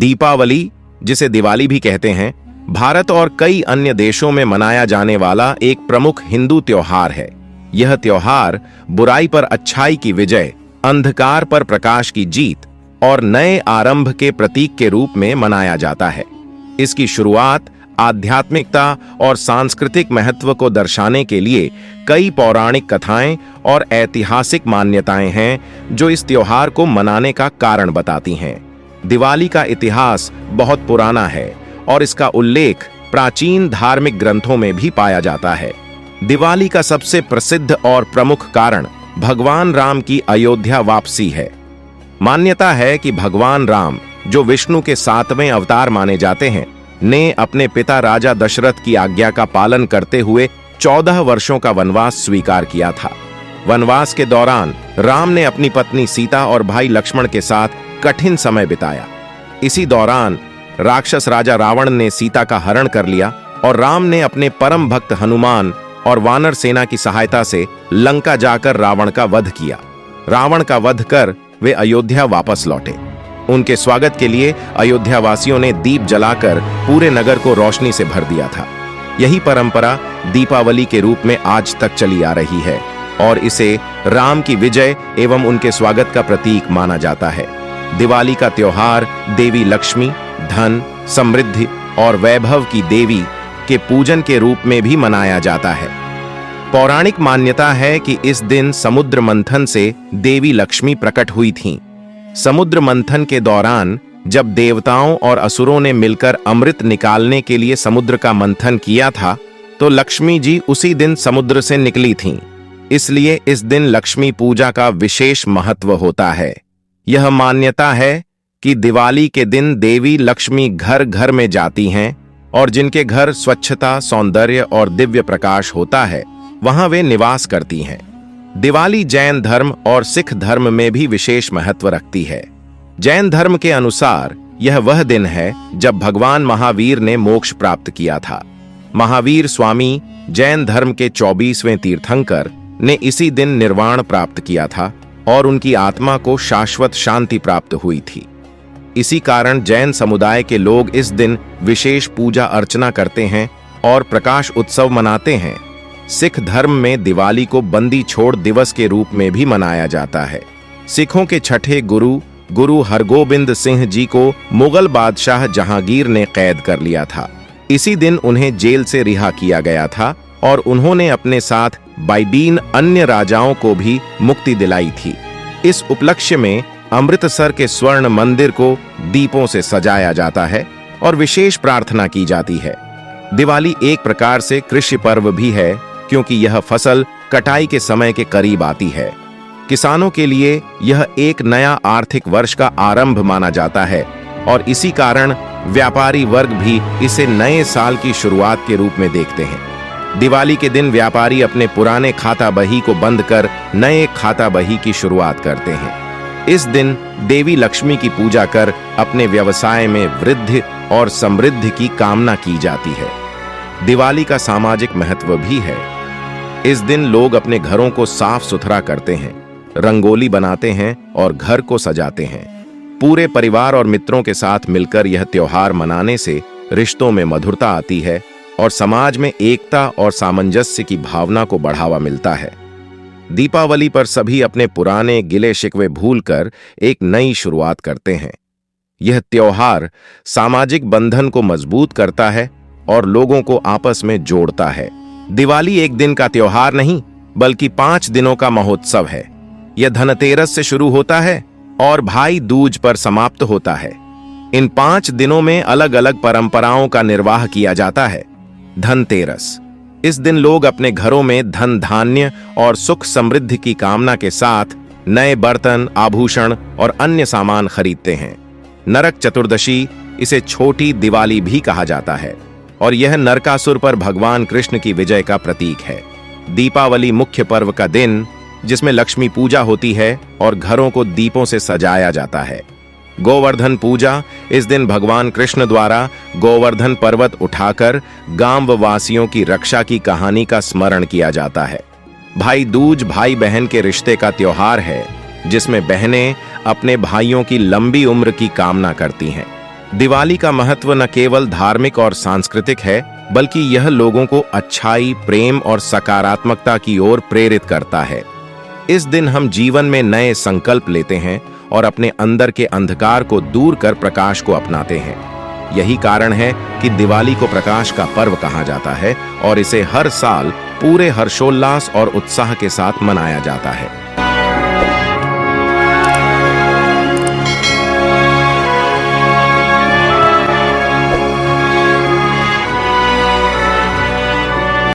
दीपावली, जिसे दिवाली भी कहते हैं, भारत और कई अन्य देशों में मनाया जाने वाला एक प्रमुख हिंदू त्योहार है। यह त्योहार बुराई पर अच्छाई की विजय, अंधकार पर प्रकाश की जीत और नए आरंभ के प्रतीक के रूप में मनाया जाता है। इसकी शुरुआत आध्यात्मिकता और सांस्कृतिक महत्व को दर्शाने के लिए कई पौराणिक कथाएं और ऐतिहासिक मान्यताएं हैं जो इस त्योहार को मनाने का कारण बताती हैं। दिवाली का इतिहास बहुत पुराना है और इसका उल्लेख प्राचीन धार्मिक ग्रंथों में भी पाया जाता है। दिवाली का सबसे प्रसिद्ध और प्रमुख कारण भगवान राम की अयोध्या वापसी है। मान्यता है कि भगवान राम, जो विष्णु के 7वें अवतार माने जाते हैं, ने अपने पिता राजा दशरथ की आज्ञा का पालन करते हुए 14 वर्षों का वनवास स्वीकार किया था। वनवास के दौरान राम ने अपनी पत्नी सीता और भाई लक्ष्मण के साथ कठिन समय बिताया। इसी दौरान राक्षस राजा रावण ने सीता का हरण कर लिया और राम ने अपने परम भक्त हनुमान और वानर सेना की सहायता से लंका जाकर रावण का वध किया। रावण का वध कर वे अयोध्या वापस लौटे। उनके स्वागत के लिए अयोध्या वासियों ने दीप जलाकर पूरे नगर को रोशनी से भर दिया था। यही परंपरा दीपावली के रूप में आज तक चली आ रही है और इसे राम की विजय एवं उनके स्वागत का प्रतीक माना जाता है। दिवाली का त्योहार देवी लक्ष्मी, धन, समृद्धि और वैभव की देवी के पूजन के रूप में भी मनाया जाता है। पौराणिक मान्यता है कि इस दिन समुद्र मंथन से देवी लक्ष्मी प्रकट हुई थीं। समुद्र मंथन के दौरान जब देवताओं और असुरों ने मिलकर अमृत निकालने के लिए समुद्र का मंथन किया था, तो लक्ष्मी जी उसी दिन समुद्र से निकली थीं। इसलिए इस दिन लक्ष्मी पूजा का विशेष महत्व होता है। यह मान्यता है कि दिवाली के दिन देवी लक्ष्मी घर घर में जाती हैं और जिनके घर स्वच्छता, सौंदर्य और दिव्य प्रकाश होता है, वहां वे निवास करती हैं। दिवाली जैन धर्म और सिख धर्म में भी विशेष महत्व रखती है। जैन धर्म के अनुसार यह वह दिन है जब भगवान महावीर ने मोक्ष प्राप्त किया था। महावीर स्वामी, जैन धर्म के 24वें तीर्थंकर, ने इसी दिन निर्वाण प्राप्त किया था और उनकी आत्मा को शाश्वत शांति प्राप्त हुई थी। इसी कारण जैन समुदाय के लोग इस दिन विशेष पूजा अर्चना करते हैं और प्रकाश उत्सव मनाते हैं। सिख धर्म में दिवाली को बंदी छोड़ दिवस के रूप में भी मनाया जाता है। सिखों के छठे गुरु हरगोबिंद सिंह जी को मुगल बादशाह जहांगीर ने कैद कर लिया था। इसी दिन उन्हें जेल से रिहा किया गया था और उन्होंने अपने साथ 22 अन्य राजाओं को भी मुक्ति दिलाई थी। इस उपलक्ष्य में अमृतसर के स्वर्ण मंदिर को दीपों से सजाया जाता है और विशेष प्रार्थना की जाती है। दिवाली एक प्रकार से कृषि पर्व भी है, क्योंकि यह फसल कटाई के समय के करीब आती है। किसानों के लिए यह एक नया आर्थिक वर्ष का आरंभ माना जाता है और इसी कारण व्यापारी वर्ग भी इसे नए साल की शुरुआत के रूप में देखते हैं। दिवाली के दिन व्यापारी अपने पुराने खाता बही को बंद कर नए खाता बही की शुरुआत करते हैं। इस दिन देवी लक्ष्मी की पूजा कर अपने व्यवसाय में वृद्धि और समृद्धि की कामना की जाती है। दिवाली का सामाजिक महत्व भी है। इस दिन लोग अपने घरों को साफ सुथरा करते हैं, रंगोली बनाते हैं और घर को सजाते हैं। पूरे परिवार और मित्रों के साथ मिलकर यह त्योहार मनाने से रिश्तों में मधुरता आती है और समाज में एकता और सामंजस्य की भावना को बढ़ावा मिलता है। दीपावली पर सभी अपने पुराने गिले शिकवे भूलकर एक नई शुरुआत करते हैं। यह त्योहार सामाजिक बंधन को मजबूत करता है और लोगों को आपस में जोड़ता है। दिवाली एक दिन का त्योहार नहीं, बल्कि 5 दिनों का महोत्सव है। यह धनतेरस से शुरू होता है और भाई दूज पर समाप्त होता है। इन 5 दिनों में अलग अलग परंपराओं का निर्वाह किया जाता है। धनतेरस, इस दिन लोग अपने घरों में धन धान्य और सुख समृद्धि की कामना के साथ नए बर्तन, आभूषण और अन्य सामान खरीदते हैं। नरक चतुर्दशी, इसे छोटी दिवाली भी कहा जाता है और यह नरकासुर पर भगवान कृष्ण की विजय का प्रतीक है। दीपावली मुख्य पर्व का दिन, जिसमें लक्ष्मी पूजा होती है और घरों को दीपों से सजाया जाता है। गोवर्धन पूजा, इस दिन भगवान कृष्ण द्वारा गोवर्धन पर्वत उठाकर गांव वासियों की रक्षा की कहानी का स्मरण किया जाता है। भाई दूज भाई बहन के रिश्ते का त्योहार है, जिसमें बहनें अपने भाइयों की लंबी उम्र की कामना करती हैं। दिवाली का महत्व न केवल धार्मिक और सांस्कृतिक है, बल्कि यह लोगों को अच्छाई, प्रेम और सकारात्मकता की ओर प्रेरित करता है। इस दिन हम जीवन में नए संकल्प लेते हैं और अपने अंदर के अंधकार को दूर कर प्रकाश को अपनाते हैं। यही कारण है कि दिवाली को प्रकाश का पर्व कहा जाता है और इसे हर साल पूरे हर्षोल्लास और उत्साह के साथ मनाया जाता है।